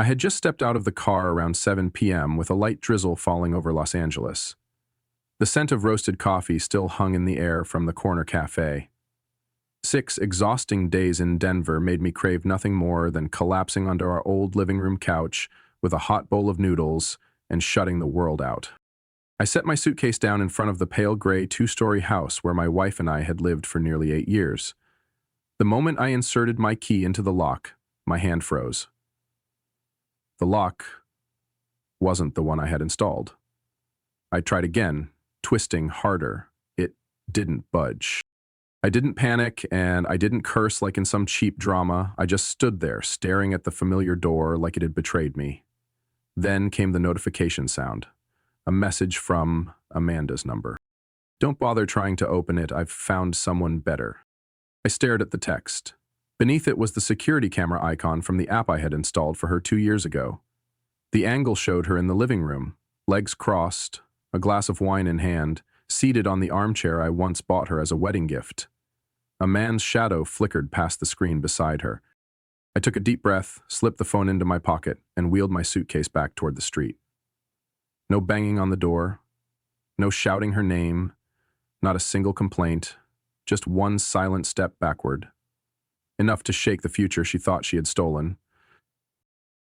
had just stepped out of the car around 7 p.m. with a light drizzle falling over Los Angeles. The scent of roasted coffee still hung in the air from the corner cafe. 6 exhausting days in Denver made me crave nothing more than collapsing onto our old living room couch with a hot bowl of noodles and shutting the world out. I set my suitcase down in front of the pale gray 2-story house where my wife and I had lived for nearly 8 years. The moment I inserted my key into the lock, my hand froze. The lock wasn't the one I had installed. I tried again, twisting harder. It didn't budge. I didn't panic and I didn't curse like in some cheap drama. I just stood there, staring at the familiar door like it had betrayed me. Then came the notification sound. A message from Amanda's number. "Don't bother trying to open it, I've found someone better." I stared at the text. Beneath it was the security camera icon from the app I had installed for her 2 years ago. The angle showed her in the living room, legs crossed, a glass of wine in hand, seated on the armchair I once bought her as a wedding gift. A man's shadow flickered past the screen beside her. I took a deep breath, slipped the phone into my pocket, and wheeled my suitcase back toward the street. No banging on the door, no shouting her name, not a single complaint, just one silent step backward. Enough to shake the future she thought she had stolen.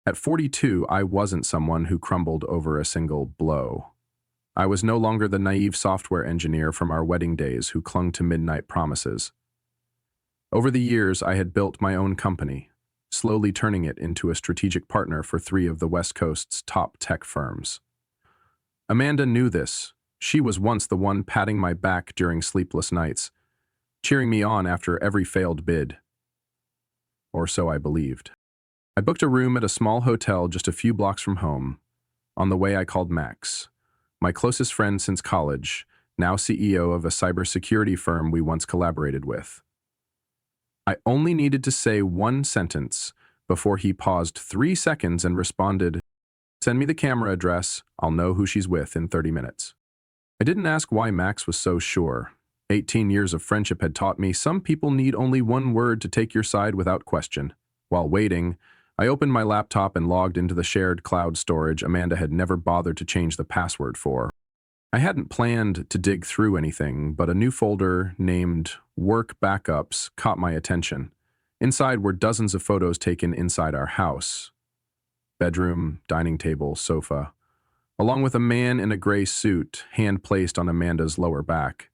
At 42, I wasn't someone who crumbled over a single blow. I was no longer the naive software engineer from our wedding days who clung to midnight promises. Over the years, I had built my own company, slowly turning it into a strategic partner for 3 of the West Coast's top tech firms. Amanda knew this. She was once the one patting my back during sleepless nights, cheering me on after every failed bid. Or so I believed. I booked a room at a small hotel just a few blocks from home. On the way, I called Max, my closest friend since college, now CEO of a cybersecurity firm we once collaborated with. I only needed to say one sentence before he paused 3 seconds and responded, "Send me the camera address, I'll know who she's with in 30 minutes. I didn't ask why Max was so sure. 18 years of friendship had taught me some people need only one word to take your side without question. While waiting, I opened my laptop and logged into the shared cloud storage Amanda had never bothered to change the password for. I hadn't planned to dig through anything, but a new folder named Work Backups caught my attention. Inside were dozens of photos taken inside our house. Bedroom, dining table, sofa, along with a man in a gray suit, hand placed on Amanda's lower back.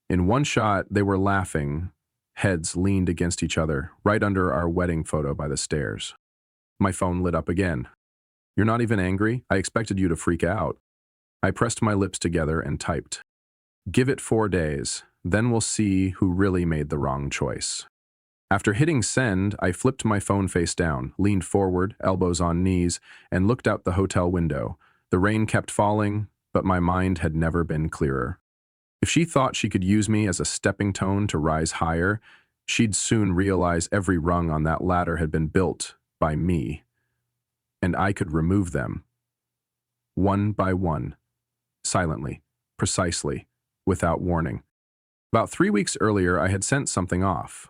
In one shot, they were laughing, heads leaned against each other, right under our wedding photo by the stairs. My phone lit up again. "You're not even angry? I expected you to freak out." I pressed my lips together and typed, "Give it 4 days, then we'll see who really made the wrong choice." After hitting send, I flipped my phone face down, leaned forward, elbows on knees, and looked out the hotel window. The rain kept falling, but my mind had never been clearer. If she thought she could use me as a stepping stone to rise higher, she'd soon realize every rung on that ladder had been built by me, and I could remove them. One by one, silently, precisely, without warning. About 3 weeks earlier, I had sent something off.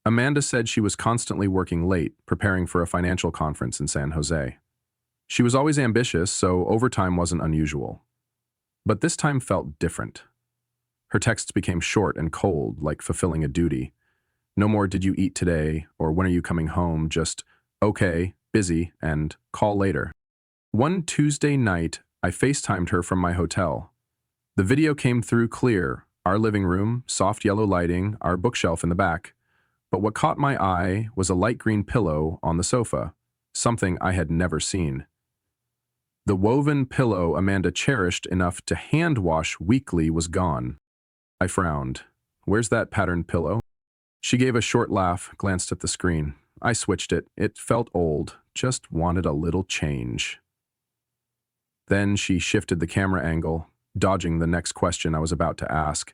Amanda said she was constantly working late, preparing for a financial conference in San Jose. She was always ambitious, so overtime wasn't unusual. But this time felt different. Her texts became short and cold, like fulfilling a duty. No more "did you eat today?" or "when are you coming home?" Just "okay, busy," and "call later." One Tuesday night, I FaceTimed her from my hotel. The video came through clear, our living room, soft yellow lighting, our bookshelf in the back. But what caught my eye was a light green pillow on the sofa, something I had never seen. The woven pillow Amanda cherished enough to hand wash weekly was gone. I frowned. "Where's that patterned pillow?" She gave a short laugh, glanced at the screen. I switched it. It felt old, just wanted a little change. Then she shifted the camera angle, dodging the next question I was about to ask.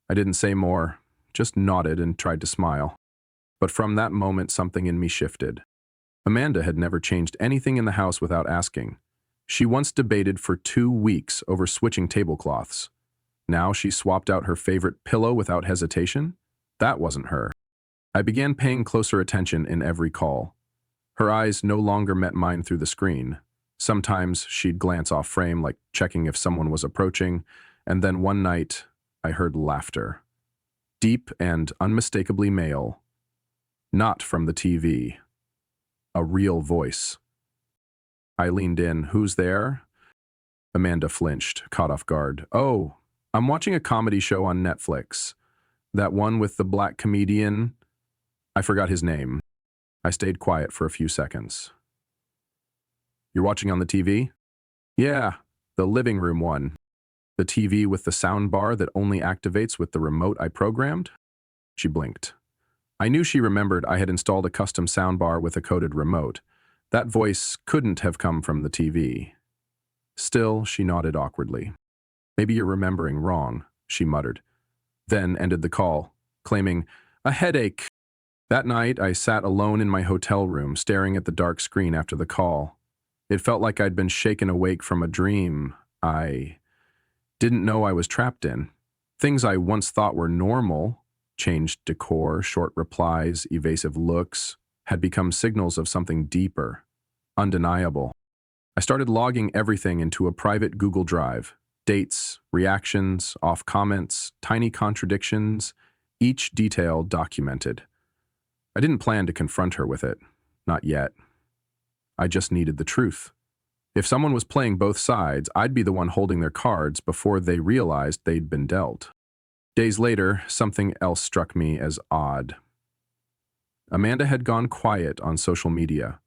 I didn't say more, just nodded and tried to smile. But from that moment, something in me shifted. Amanda had never changed anything in the house without asking. She once debated for 2 weeks over switching tablecloths. Now she swapped out her favorite pillow without hesitation? That wasn't her. I began paying closer attention in every call. Her eyes no longer met mine through the screen. Sometimes she'd glance off frame, like checking if someone was approaching, and then one night I heard laughter. Deep and unmistakably male. Not from the TV. A real voice. I leaned in. "Who's there?" Amanda flinched, caught off guard. "Oh, I'm watching a comedy show on Netflix. That one with the black comedian." I forgot his name. I stayed quiet for a few seconds. "You're watching on the TV?" "Yeah, the living room one. The TV with the sound bar that only activates with the remote I programmed?" She blinked. I knew she remembered I had installed a custom soundbar with a coded remote. That voice couldn't have come from the TV. Still, she nodded awkwardly. "Maybe you're remembering wrong," she muttered, then ended the call, claiming, "A headache." That night, I sat alone in my hotel room, staring at the dark screen after the call. It felt like I'd been shaken awake from a dream I didn't know I was trapped in. Things I once thought were normal, changed decor, short replies, evasive looks, had become signals of something deeper, undeniable. I started logging everything into a private Google Drive. Dates, reactions, off comments, tiny contradictions, each detail documented. I didn't plan to confront her with it. Not yet. I just needed the truth. If someone was playing both sides, I'd be the one holding their cards before they realized they'd been dealt. Days later, something else struck me as odd. Amanda had gone quiet on social media,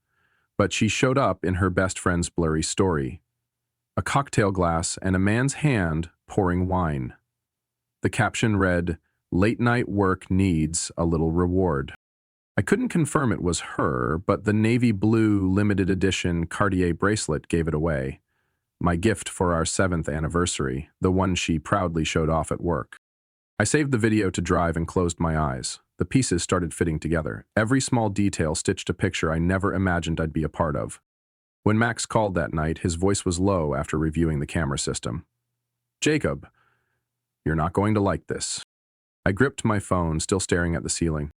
but she showed up in her best friend's blurry story. A cocktail glass and a man's hand pouring wine. The caption read, "Late night work needs a little reward." I couldn't confirm it was her, but the navy blue limited edition Cartier bracelet gave it away. My gift for our 7th anniversary, the one she proudly showed off at work. I saved the video to Drive and closed my eyes. The pieces started fitting together. Every small detail stitched a picture I never imagined I'd be a part of. When Max called that night, his voice was low after reviewing the camera system. "Jacob, you're not going to like this." I gripped my phone, still staring at the ceiling.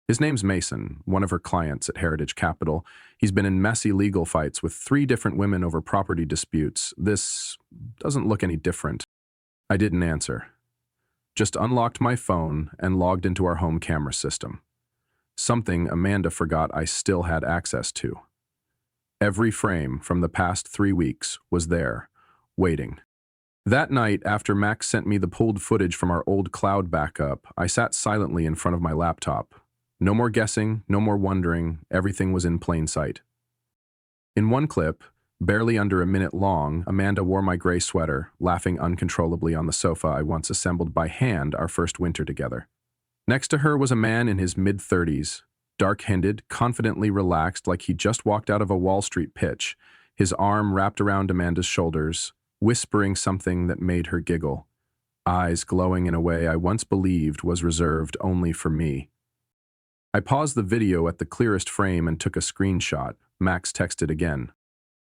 His name's Mason, one of her clients at Heritage Capital. He's been in messy legal fights with 3 different women over property disputes. This doesn't look any different. I didn't answer. Just unlocked my phone and logged into our home camera system. Something Amanda forgot I still had access to. Every frame from the past 3 weeks was there, waiting. That night, after Max sent me the pulled footage from our old cloud backup, I sat silently in front of my laptop. No more guessing, no more wondering, everything was in plain sight. In one clip, barely under a minute long, Amanda wore my gray sweater, laughing uncontrollably on the sofa I once assembled by hand our first winter together. Next to her was a man in his mid-30s, dark-handed, confidently relaxed like he just walked out of a Wall Street pitch, his arm wrapped around Amanda's shoulders, whispering something that made her giggle, eyes glowing in a way I once believed was reserved only for me. I paused the video at the clearest frame and took a screenshot. Max texted again.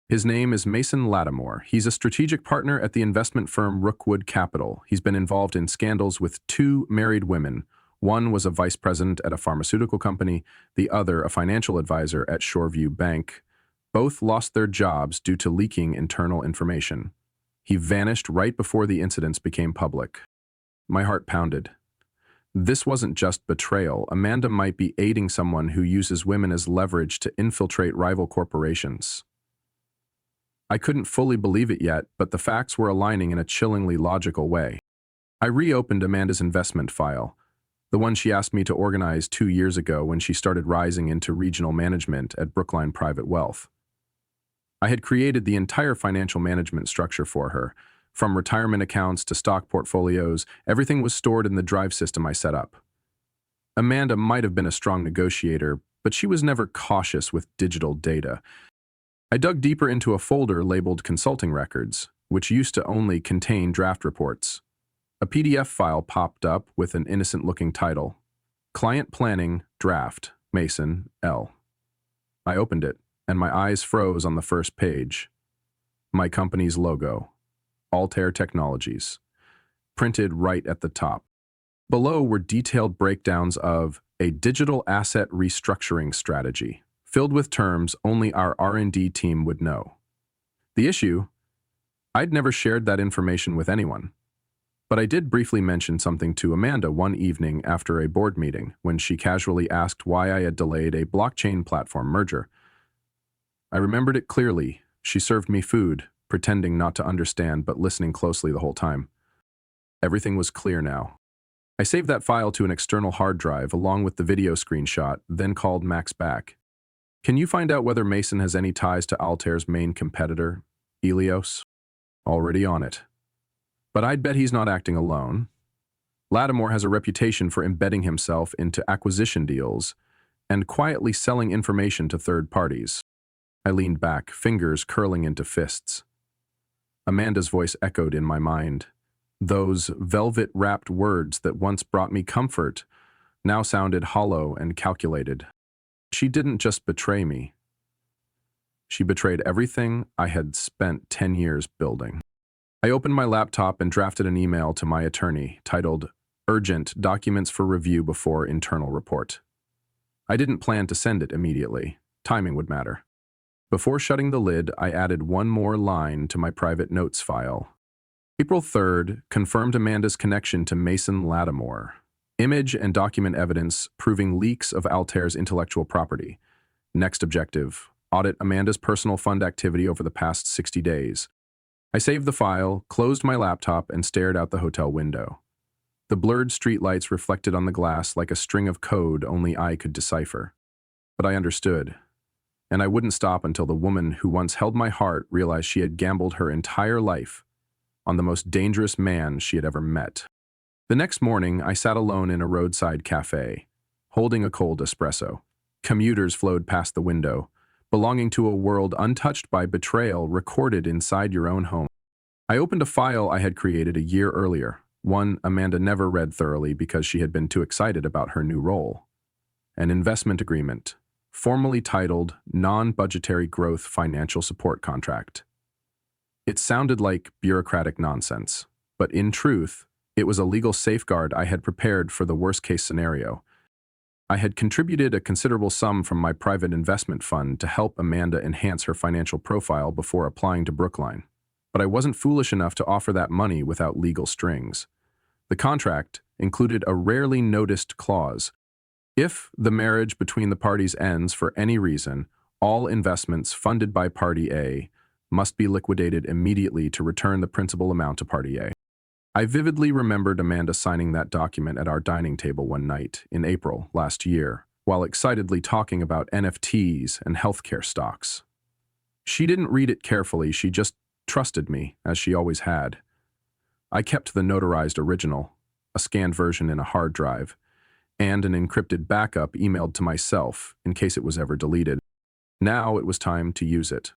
"His name is Mason Lattimore. He's a strategic partner at the investment firm Rookwood Capital. He's been involved in scandals with 2 married women. One was a vice president at a pharmaceutical company, the other a financial advisor at Shoreview Bank. Both lost their jobs due to leaking internal information. He vanished right before the incidents became public." My heart pounded. This wasn't just betrayal. Amanda might be aiding someone who uses women as leverage to infiltrate rival corporations. I couldn't fully believe it yet, but the facts were aligning in a chillingly logical way. I reopened Amanda's investment file, the one she asked me to organize 2 years ago when she started rising into regional management at Brookline Private Wealth. I had created the entire financial management structure for her. From retirement accounts to stock portfolios, everything was stored in the Drive system I set up. Amanda might have been a strong negotiator, but she was never cautious with digital data. I dug deeper into a folder labeled Consulting Records, which used to only contain draft reports. A PDF file popped up with an innocent-looking title, Client Planning, Draft, Mason, L. I opened it, and my eyes froze on the first page. My company's logo, Altair Technologies, printed right at the top. Below were detailed breakdowns of a digital asset restructuring strategy, filled with terms only our R&D team would know. The issue? I'd never shared that information with anyone. But I did briefly mention something to Amanda one evening after a board meeting when she casually asked why I had delayed a blockchain platform merger. I remembered it clearly. She served me food, pretending not to understand but listening closely the whole time. Everything was clear now. I saved that file to an external hard drive along with the video screenshot, then called Max back. Can you find out whether Mason has any ties to Altair's main competitor, Helios? Already on it. But I'd bet he's not acting alone. Lattimore has a reputation for embedding himself into acquisition deals and quietly selling information to third parties. I leaned back, fingers curling into fists. Amanda's voice echoed in my mind. Those velvet-wrapped words that once brought me comfort now sounded hollow and calculated. She didn't just betray me. She betrayed everything I had spent 10 years building. I opened my laptop and drafted an email to my attorney titled, "Urgent Documents for Review Before Internal Report." I didn't plan to send it immediately. Timing would matter. Before shutting the lid, I added one more line to my private notes file. April 3rd confirmed Amanda's connection to Mason Lattimore. Image and document evidence proving leaks of Altair's intellectual property. Next objective, audit Amanda's personal fund activity over the past 60 days. I saved the file, closed my laptop, and stared out the hotel window. The blurred streetlights reflected on the glass like a string of code only I could decipher. But I understood. And I wouldn't stop until the woman who once held my heart realized she had gambled her entire life on the most dangerous man she had ever met. The next morning, I sat alone in a roadside cafe, holding a cold espresso. Commuters flowed past the window, belonging to a world untouched by betrayal recorded inside your own home. I opened a file I had created a year earlier, one Amanda never read thoroughly because she had been too excited about her new role. An investment agreement, formally titled Non-Budgetary Growth Financial Support Contract. It sounded like bureaucratic nonsense, but in truth, it was a legal safeguard I had prepared for the worst-case scenario. I had contributed a considerable sum from my private investment fund to help Amanda enhance her financial profile before applying to Brookline, but I wasn't foolish enough to offer that money without legal strings. The contract included a rarely noticed clause. If the marriage between the parties ends for any reason, all investments funded by Party A must be liquidated immediately to return the principal amount to Party A. I vividly remembered Amanda signing that document at our dining table one night in April last year, while excitedly talking about NFTs and healthcare stocks. She didn't read it carefully, she just trusted me, as she always had. I kept the notarized original, a scanned version in a hard drive, and an encrypted backup emailed to myself in case it was ever deleted. Now it was time to use it.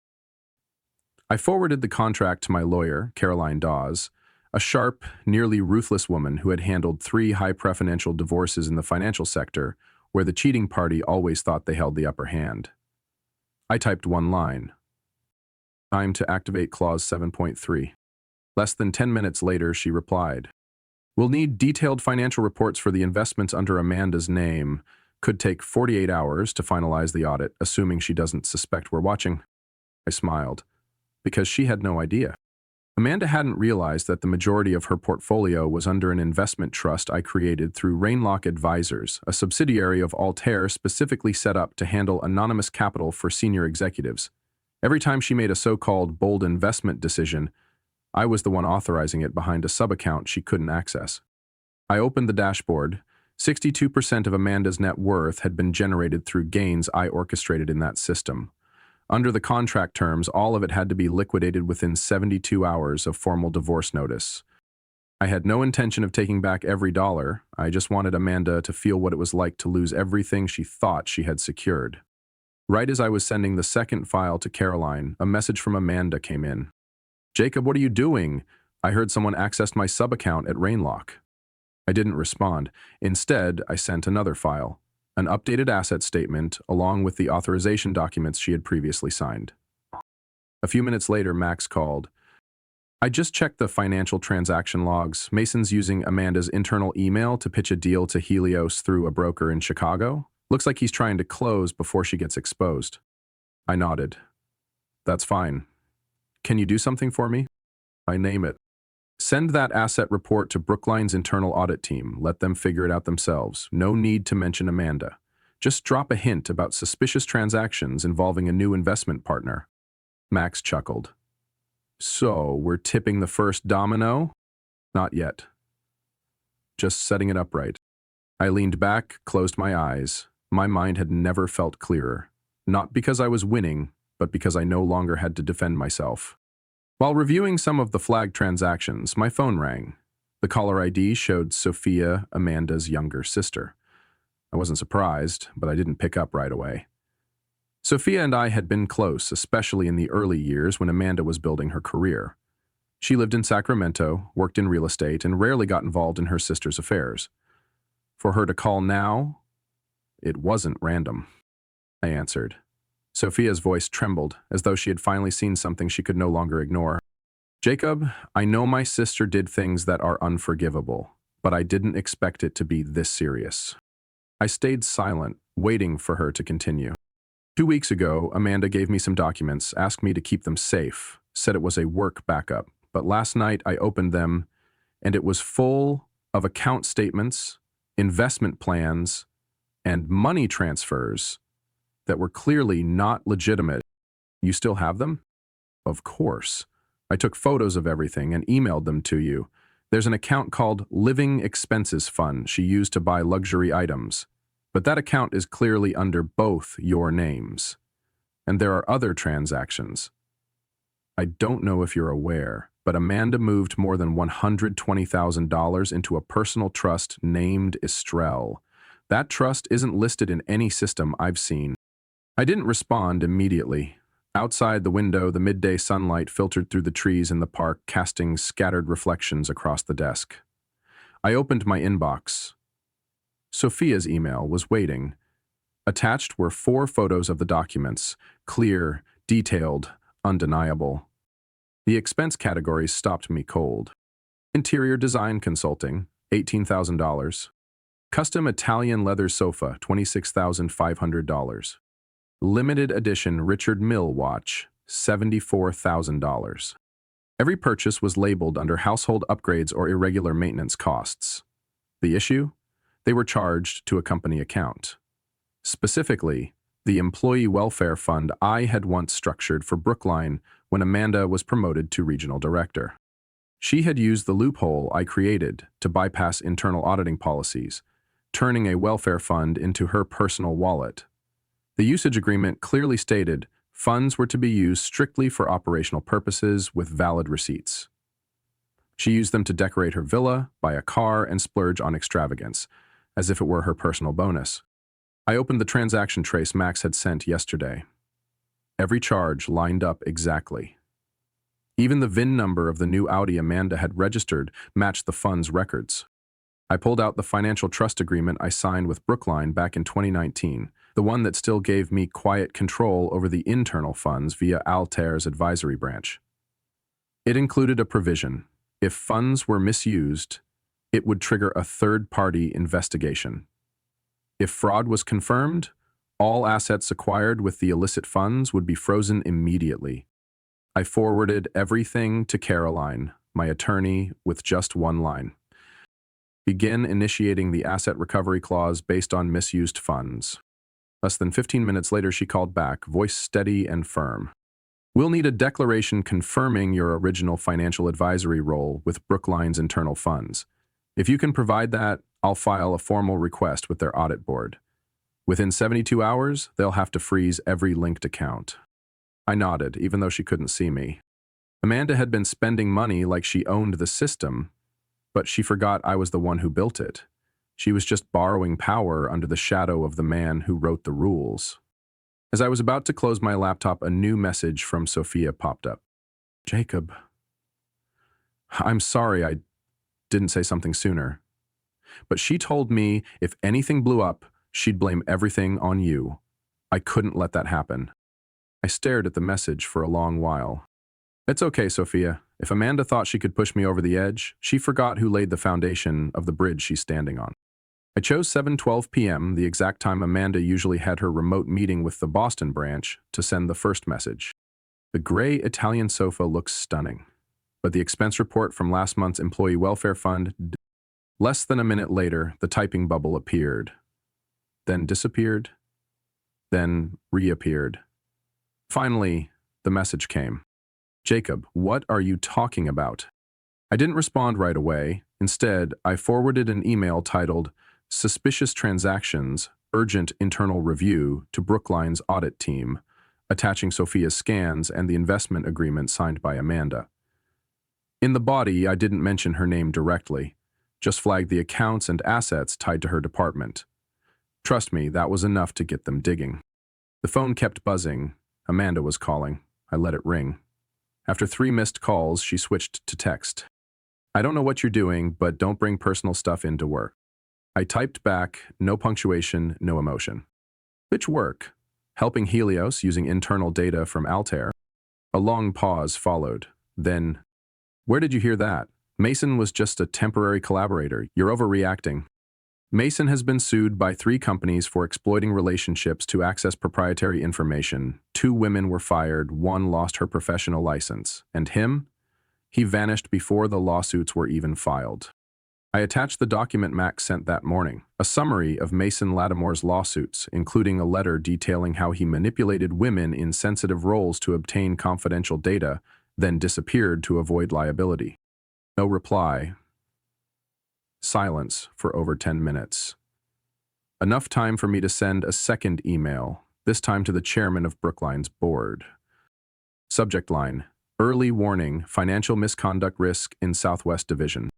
I forwarded the contract to my lawyer, Caroline Dawes, a sharp, nearly ruthless woman who had handled 3 high-preferential divorces in the financial sector, where the cheating party always thought they held the upper hand. I typed one line. Time to activate Clause 7.3. Less than 10 minutes later, she replied, "We'll need detailed financial reports for the investments under Amanda's name. Could take 48 hours to finalize the audit, assuming she doesn't suspect we're watching." I smiled, because she had no idea. Amanda hadn't realized that the majority of her portfolio was under an investment trust I created through Rainlock Advisors, a subsidiary of Altair specifically set up to handle anonymous capital for senior executives. Every time she made a so-called bold investment decision, I was the one authorizing it behind a sub-account she couldn't access. I opened the dashboard. 62% of Amanda's net worth had been generated through gains I orchestrated in that system. Under the contract terms, all of it had to be liquidated within 72 hours of formal divorce notice. I had no intention of taking back every dollar. I just wanted Amanda to feel what it was like to lose everything she thought she had secured. Right as I was sending the second file to Caroline, a message from Amanda came in. "Jacob, what are you doing? I heard someone accessed my sub-account at Rainlock." I didn't respond. Instead, I sent another file, an updated asset statement along with the authorization documents she had previously signed. A few minutes later, Max called. "I just checked the financial transaction logs. Mason's using Amanda's internal email to pitch a deal to Helios through a broker in Chicago. Looks like he's trying to close before she gets exposed. I nodded. That's fine. Can you do something for me? I name it. Send that asset report to Brookline's internal audit team. Let them figure it out themselves. No need to mention Amanda. Just drop a hint about suspicious transactions involving a new investment partner. Max chuckled. So, we're tipping the first domino? Not yet. Just setting it up right. I leaned back, closed my eyes. My mind had never felt clearer. Not because I was winning, but because I no longer had to defend myself. While reviewing some of the flagged transactions, my phone rang. The caller ID showed Sophia, Amanda's younger sister. I wasn't surprised, but I didn't pick up right away. Sophia and I had been close, especially in the early years when Amanda was building her career. She lived in Sacramento, worked in real estate, and rarely got involved in her sister's affairs. For her to call now, it wasn't random. I answered. Sophia's voice trembled, as though she had finally seen something she could no longer ignore. Jacob, I know my sister did things that are unforgivable, but I didn't expect it to be this serious. I stayed silent, waiting for her to continue. 2 weeks ago, Amanda gave me some documents, asked me to keep them safe, said it was a work backup, but last night I opened them, and it was full of account statements, investment plans, and money transfers that were clearly not legitimate. You still have them? Of course. I took photos of everything and emailed them to you. There's an account called Living Expenses Fund she used to buy luxury items, but that account is clearly under both your names. And there are other transactions. I don't know if you're aware, but Amanda moved more than $120,000 into a personal trust named Estrell. That trust isn't listed in any system I've seen. I didn't respond immediately. Outside the window, the midday sunlight filtered through the trees in the park, casting scattered reflections across the desk. I opened my inbox. Sophia's email was waiting. Attached were 4 photos of the documents, clear, detailed, undeniable. The expense categories stopped me cold. Interior design consulting, $18,000. Custom Italian leather sofa, $26,500. Limited edition Richard Mille watch, $74,000. Every purchase was labeled under household upgrades or irregular maintenance costs. The issue? They were charged to a company account. Specifically, the employee welfare fund I had once structured for Brookline when Amanda was promoted to regional director. She had used the loophole I created to bypass internal auditing policies, turning a welfare fund into her personal wallet. The usage agreement clearly stated funds were to be used strictly for operational purposes with valid receipts. She used them to decorate her villa, buy a car, and splurge on extravagance, as if it were her personal bonus. I opened the transaction trace Max had sent yesterday. Every charge lined up exactly. Even the VIN number of the new Audi Amanda had registered matched the fund's records. I pulled out the financial trust agreement I signed with Brookline back in 2019, the one that still gave me quiet control over the internal funds via Altair's advisory branch. It included a provision. If funds were misused, it would trigger a third-party investigation. If fraud was confirmed, all assets acquired with the illicit funds would be frozen immediately. I forwarded everything to Caroline, my attorney, with just one line. Begin initiating the asset recovery clause based on misused funds. Less than 15 minutes later, she called back, voice steady and firm. We'll need a declaration confirming your original financial advisory role with Brookline's internal funds. If you can provide that, I'll file a formal request with their audit board. Within 72 hours, they'll have to freeze every linked account. I nodded, even though she couldn't see me. Amanda had been spending money like she owned the system, but she forgot I was the one who built it. She was just borrowing power under the shadow of the man who wrote the rules. As I was about to close my laptop, a new message from Sophia popped up. Jacob, I'm sorry I didn't say something sooner, but she told me if anything blew up, she'd blame everything on you. I couldn't let that happen. I stared at the message for a long while. It's okay, Sophia. If Amanda thought she could push me over the edge, she forgot who laid the foundation of the bridge she's standing on. I chose 7:12 p.m., the exact time Amanda usually had her remote meeting with the Boston branch, to send the first message. The gray Italian sofa looks stunning, but the expense report from last month's Employee Welfare Fund. Less than a minute later, the typing bubble appeared, then disappeared, then reappeared. Finally, the message came. Jacob, what are you talking about? I didn't respond right away. Instead, I forwarded an email titled, Suspicious Transactions, Urgent Internal Review to Brookline's audit team, attaching Sophia's scans and the investment agreement signed by Amanda. In the body, I didn't mention her name directly, just flagged the accounts and assets tied to her department. Trust me, that was enough to get them digging. The phone kept buzzing. Amanda was calling. I let it ring. After 3 missed calls, she switched to text. I don't know what you're doing, but don't bring personal stuff into work. I typed back, no punctuation, no emotion. Which work? Helping Helios using internal data from Altair. A long pause followed. Then, where did you hear that? Mason was just a temporary collaborator. You're overreacting. Mason has been sued by 3 companies for exploiting relationships to access proprietary information. 2 women were fired, 1 lost her professional license. And him? He vanished before the lawsuits were even filed. I attached the document Max sent that morning, a summary of Mason Lattimore's lawsuits, including a letter detailing how he manipulated women in sensitive roles to obtain confidential data, then disappeared to avoid liability. No reply. Silence for over 10 minutes. Enough time for me to send a second email, this time to the chairman of Brookline's board. Subject line, Early Warning, Financial Misconduct Risk in Southwest Division.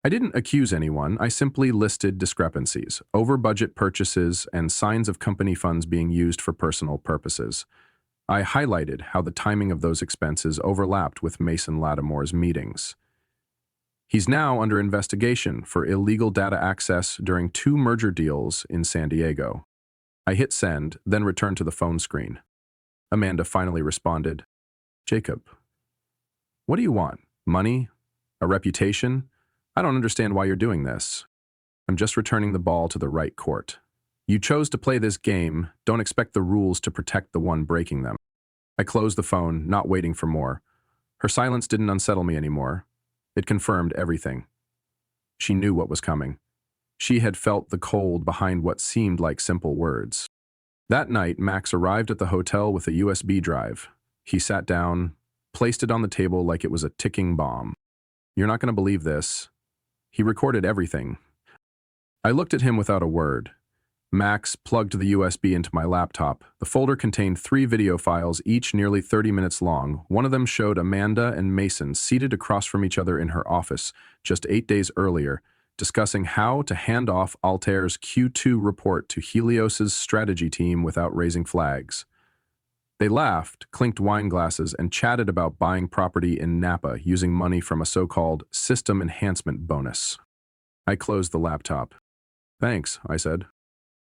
I didn't accuse anyone, I simply listed discrepancies, over-budget purchases, and signs of company funds being used for personal purposes. I highlighted how the timing of those expenses overlapped with Mason Lattimore's meetings. He's now under investigation for illegal data access during 2 merger deals in San Diego. I hit send, then returned to the phone screen. Amanda finally responded, Jacob, what do you want? Money? A reputation? I don't understand why you're doing this. I'm just returning the ball to the right court. You chose to play this game, don't expect the rules to protect the one breaking them. I closed the phone, not waiting for more. Her silence didn't unsettle me anymore. It confirmed everything. She knew what was coming. She had felt the cold behind what seemed like simple words. That night, Max arrived at the hotel with a USB drive. He sat down, placed it on the table like it was a ticking bomb. You're not going to believe this. He recorded everything. I looked at him without a word. Max plugged the USB into my laptop. The folder contained 3 video files, each nearly 30 minutes long. One of them showed Amanda and Mason seated across from each other in her office just 8 days earlier, discussing how to hand off Altair's Q2 report to Helios's strategy team without raising flags. They laughed, clinked wine glasses, and chatted about buying property in Napa using money from a so-called system enhancement bonus. I closed the laptop. Thanks, I said.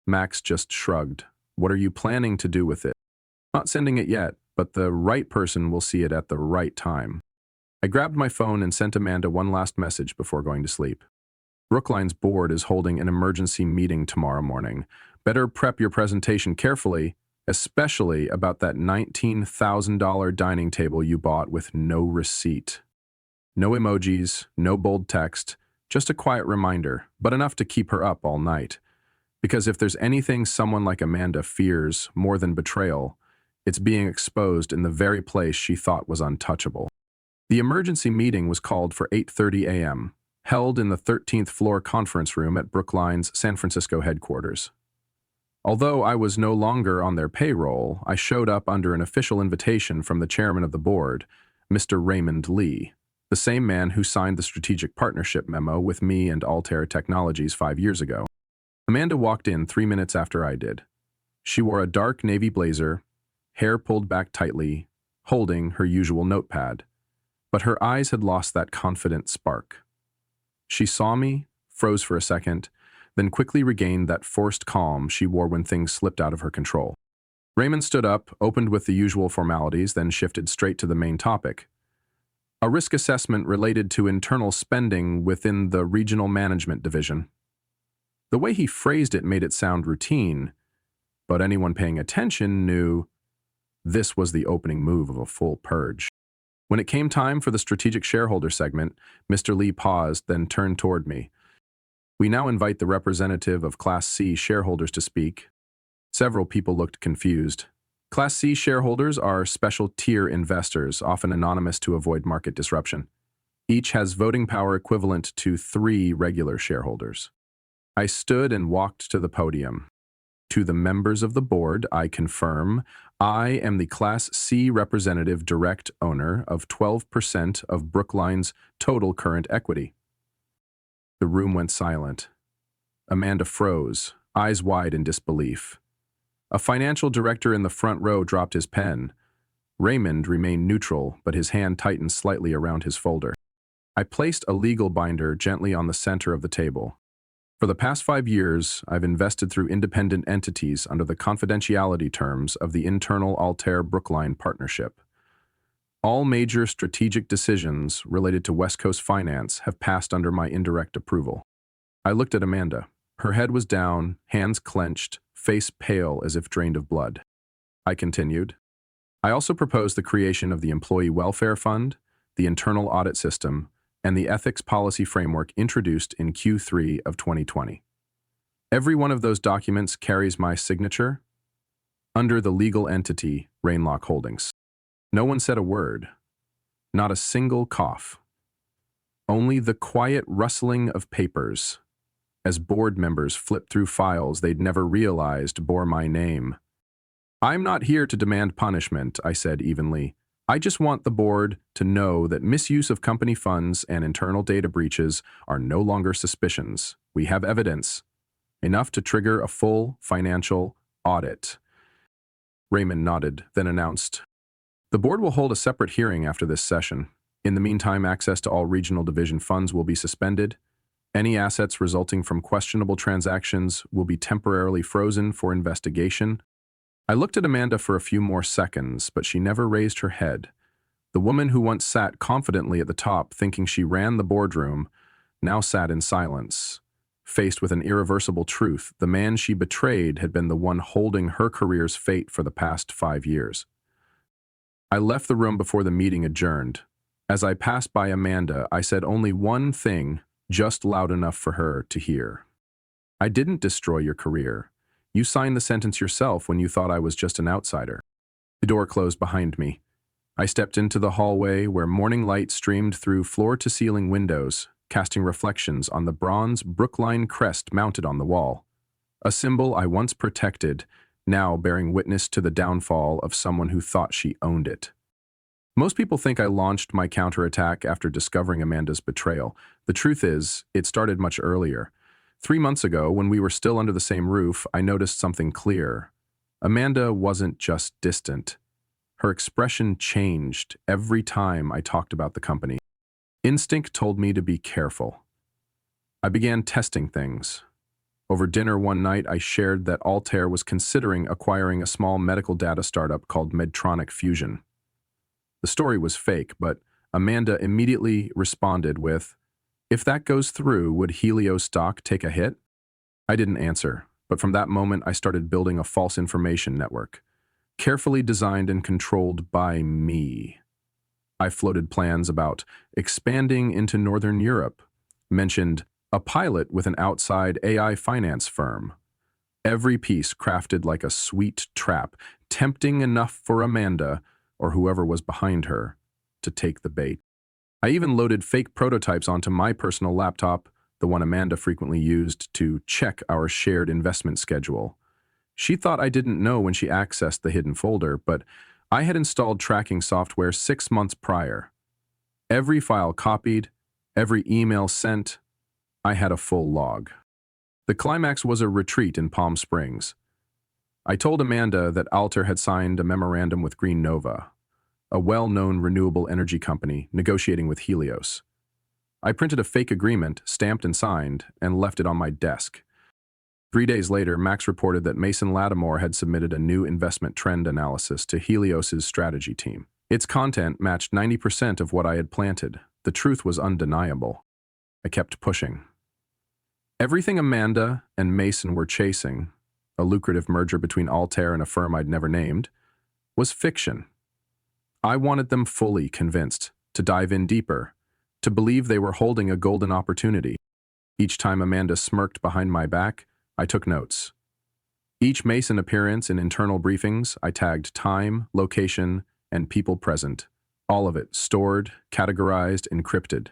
Max just shrugged. What are you planning to do with it? Not sending it yet, but the right person will see it at the right time. I grabbed my phone and sent Amanda one last message before going to sleep. Brookline's board is holding an emergency meeting tomorrow morning. Better prep your presentation carefully, especially about that $19,000 dining table you bought with no receipt. No emojis, no bold text, just a quiet reminder, but enough to keep her up all night. Because if there's anything someone like Amanda fears more than betrayal, it's being exposed in the very place she thought was untouchable. The emergency meeting was called for 8:30 a.m., held in the 13th floor conference room at Brookline's San Francisco headquarters. Although I was no longer on their payroll, I showed up under an official invitation from the chairman of the board, Mr. Raymond Lee, the same man who signed the strategic partnership memo with me and Altair Technologies 5 years ago. Amanda walked in 3 minutes after I did. She wore a dark navy blazer, hair pulled back tightly, holding her usual notepad. But her eyes had lost that confident spark. She saw me, froze for a second, then quickly regained that forced calm she wore when things slipped out of her control. Raymond stood up, opened with the usual formalities, then shifted straight to the main topic. A risk assessment related to internal spending within the regional management division. The way he phrased it made it sound routine, but anyone paying attention knew this was the opening move of a full purge. When it came time for the strategic shareholder segment, Mr. Lee paused, then turned toward me. We now invite the representative of Class C shareholders to speak. Several people looked confused. Class C shareholders are special tier investors, often anonymous to avoid market disruption. Each has voting power equivalent to 3 regular shareholders. I stood and walked to the podium. To the members of the board, I confirm I am the Class C representative direct owner of 12% of Brookline's total current equity. The room went silent. Amanda froze, eyes wide in disbelief. A financial director in the front row dropped his pen. Raymond remained neutral, but his hand tightened slightly around his folder. I placed a legal binder gently on the center of the table. For the past 5 years, I've invested through independent entities under the confidentiality terms of the internal Altair-Brookline partnership. All major strategic decisions related to West Coast finance have passed under my indirect approval. I looked at Amanda. Her head was down, hands clenched, face pale as if drained of blood. I continued. I also proposed the creation of the Employee Welfare Fund, the internal audit system, and the ethics policy framework introduced in Q3 of 2020. Every one of those documents carries my signature under the legal entity Rainlock Holdings. No one said a word, not a single cough. Only the quiet rustling of papers as board members flipped through files they'd never realized bore my name. I'm not here to demand punishment, I said evenly. I just want the board to know that misuse of company funds and internal data breaches are no longer suspicions. We have evidence, enough to trigger a full financial audit. Raymond nodded, then announced, the board will hold a separate hearing after this session. In the meantime, access to all regional division funds will be suspended. Any assets resulting from questionable transactions will be temporarily frozen for investigation. I looked at Amanda for a few more seconds, but she never raised her head. The woman who once sat confidently at the top, thinking she ran the boardroom, now sat in silence. Faced with an irreversible truth, the man she betrayed had been the one holding her career's fate for the past 5 years. I left the room before the meeting adjourned. As I passed by Amanda, I said only one thing, just loud enough for her to hear. I didn't destroy your career. You signed the sentence yourself when you thought I was just an outsider. The door closed behind me. I stepped into the hallway where morning light streamed through floor-to-ceiling windows, casting reflections on the bronze Brookline crest mounted on the wall. A symbol I once protected, now bearing witness to the downfall of someone who thought she owned it. Most people think I launched my counterattack after discovering Amanda's betrayal. The truth is, it started much earlier. 3 months ago, when we were still under the same roof, I noticed something clear. Amanda wasn't just distant. Her expression changed every time I talked about the company. Instinct told me to be careful. I began testing things. Over dinner one night, I shared that Altair was considering acquiring a small medical data startup called Medtronic Fusion. The story was fake, but Amanda immediately responded with, if that goes through, would Helios stock take a hit? I didn't answer, but from that moment I started building a false information network, carefully designed and controlled by me. I floated plans about expanding into Northern Europe, mentioned a pilot with an outside AI finance firm. Every piece crafted like a sweet trap, tempting enough for Amanda, or whoever was behind her, to take the bait. I even loaded fake prototypes onto my personal laptop, the one Amanda frequently used to check our shared investment schedule. She thought I didn't know when she accessed the hidden folder, but I had installed tracking software 6 months prior. Every file copied, every email sent, I had a full log. The climax was a retreat in Palm Springs. I told Amanda that Altair had signed a memorandum with Green Nova, a well-known renewable energy company negotiating with Helios. I printed a fake agreement, stamped and signed, and left it on my desk. 3 days later, Max reported that Mason Lattimore had submitted a new investment trend analysis to Helios's strategy team. Its content matched 90% of what I had planted. The truth was undeniable. I kept pushing. Everything Amanda and Mason were chasing, a lucrative merger between Altair and a firm I'd never named, was fiction. I wanted them fully convinced, to dive in deeper, to believe they were holding a golden opportunity. Each time Amanda smirked behind my back, I took notes. Each Mason appearance in internal briefings, I tagged time, location, and people present. All of it stored, categorized, encrypted.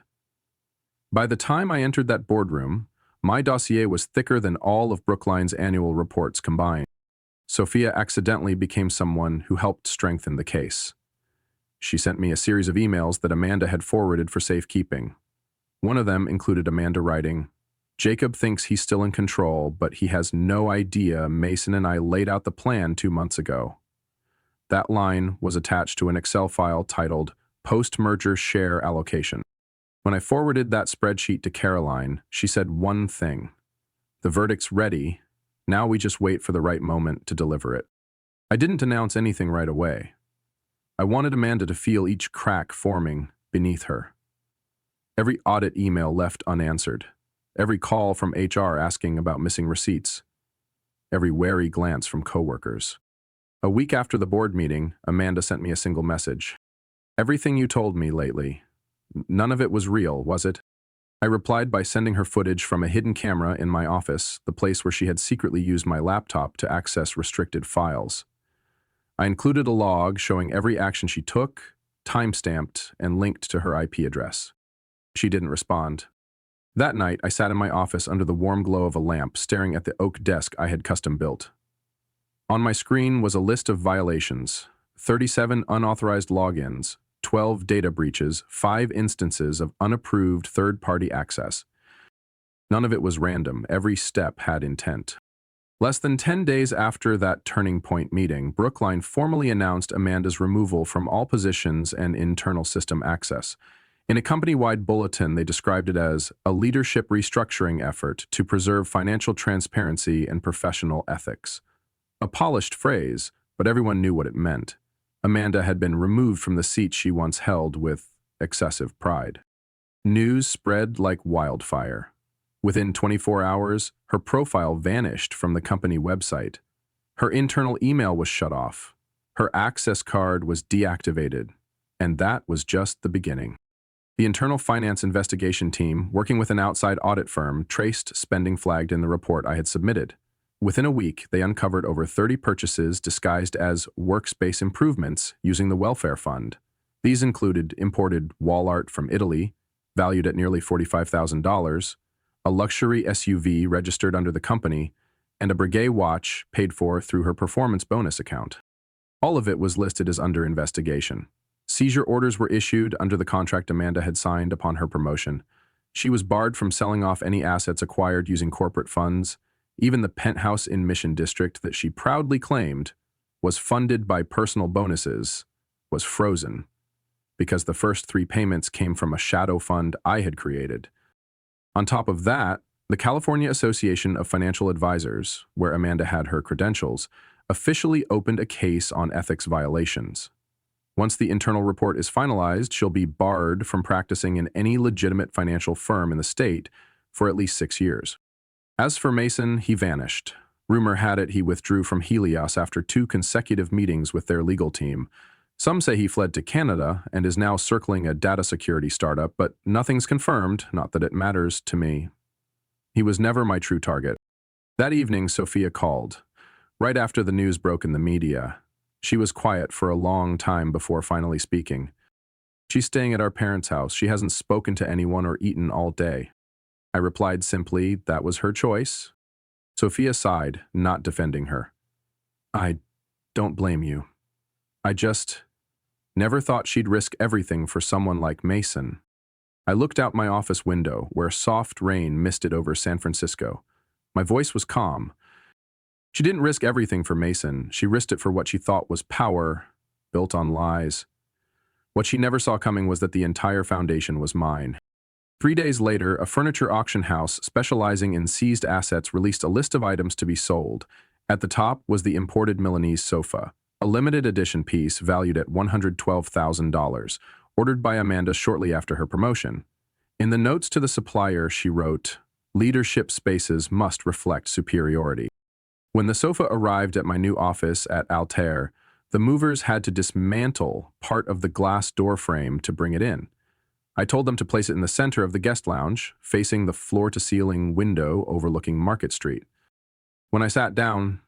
By the time I entered that boardroom, my dossier was thicker than all of Brookline's annual reports combined. Sophia accidentally became someone who helped strengthen the case. She sent me a series of emails that Amanda had forwarded for safekeeping. One of them included Amanda writing, "Jacob thinks he's still in control, but he has no idea Mason and I laid out the plan 2 months ago." That line was attached to an Excel file titled Post-Merger Share Allocation. When I forwarded that spreadsheet to Caroline, she said one thing: "The verdict's ready. Now we just wait for the right moment to deliver it." I didn't announce anything right away. I wanted Amanda to feel each crack forming beneath her. Every audit email left unanswered. Every call from HR asking about missing receipts. Every wary glance from coworkers. A week after the board meeting, Amanda sent me a single message. "Everything you told me lately, none of it was real, was it?" I replied by sending her footage from a hidden camera in my office, the place where she had secretly used my laptop to access restricted files. I included a log showing every action she took, time-stamped, and linked to her IP address. She didn't respond. That night, I sat in my office under the warm glow of a lamp, staring at the oak desk I had custom built. On my screen was a list of violations: 37 unauthorized logins, 12 data breaches, 5 instances of unapproved third-party access. None of it was random. Every step had intent. Less than 10 days after that turning point meeting, Brookline formally announced Amanda's removal from all positions and internal system access. In a company-wide bulletin, they described it as a leadership restructuring effort to preserve financial transparency and professional ethics. A polished phrase, but everyone knew what it meant. Amanda had been removed from the seat she once held with excessive pride. News spread like wildfire. Within 24 hours, her profile vanished from the company website. Her internal email was shut off. Her access card was deactivated. And that was just the beginning. The internal finance investigation team, working with an outside audit firm, traced spending flagged in the report I had submitted. Within a week, they uncovered over 30 purchases disguised as workspace improvements using the welfare fund. These included imported wall art from Italy, valued at nearly $45,000, a luxury SUV registered under the company, and a Breguet watch paid for through her performance bonus account. All of it was listed as under investigation. Seizure orders were issued under the contract Amanda had signed upon her promotion. She was barred from selling off any assets acquired using corporate funds. Even the penthouse in Mission District that she proudly claimed was funded by personal bonuses was frozen, because the first 3 payments came from a shadow fund I had created. On top of that, the California Association of Financial Advisors, where Amanda had her credentials, officially opened a case on ethics violations. Once the internal report is finalized, she'll be barred from practicing in any legitimate financial firm in the state for at least 6 years. As for Mason, he vanished. Rumor had it he withdrew from Helios after 2 consecutive meetings with their legal team. Some say he fled to Canada and is now circling a data security startup, but nothing's confirmed, not that it matters to me. He was never my true target. That evening, Sophia called. Right after the news broke in the media. She was quiet for a long time before finally speaking. "She's staying at our parents' house. She hasn't spoken to anyone or eaten all day." I replied simply, that was her choice. Sophia sighed, not defending her. "I don't blame you. I just never thought she'd risk everything for someone like Mason." I looked out my office window, where soft rain misted over San Francisco. My voice was calm. She didn't risk everything for Mason. She risked it for what she thought was power, built on lies. What she never saw coming was that the entire foundation was mine. 3 days later, a furniture auction house specializing in seized assets released a list of items to be sold. At the top was the imported Milanese sofa, a limited edition piece valued at $112,000, ordered by Amanda shortly after her promotion. In the notes to the supplier, she wrote, Leadership spaces must reflect superiority. When the sofa arrived at my new office at Altair, the movers had to dismantle part of the glass door frame to bring it in. I told them to place it in the center of the guest lounge, facing the floor-to-ceiling window overlooking Market Street. When I sat down,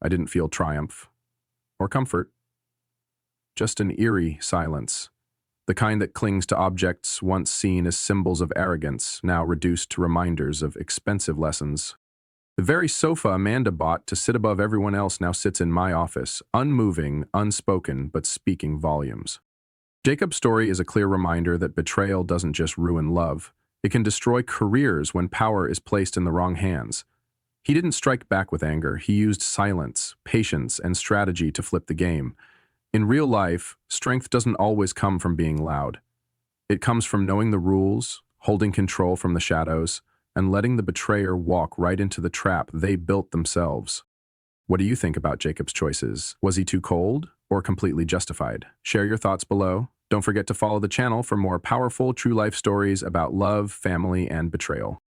I didn't feel triumph or comfort, just an eerie silence, the kind that clings to objects once seen as symbols of arrogance, now reduced to reminders of expensive lessons. The very sofa Amanda bought to sit above everyone else now sits in my office, unmoving, unspoken, but speaking volumes. Jacob's story is a clear reminder that betrayal doesn't just ruin love. It can destroy careers when power is placed in the wrong hands. He didn't strike back with anger. He used silence, patience, and strategy to flip the game. In real life, strength doesn't always come from being loud. It comes from knowing the rules, holding control from the shadows, and letting the betrayer walk right into the trap they built themselves. What do you think about Jacob's choices? Was he too cold or completely justified? Share your thoughts below. Don't forget to follow the channel for more powerful, true life stories about love, family, and betrayal.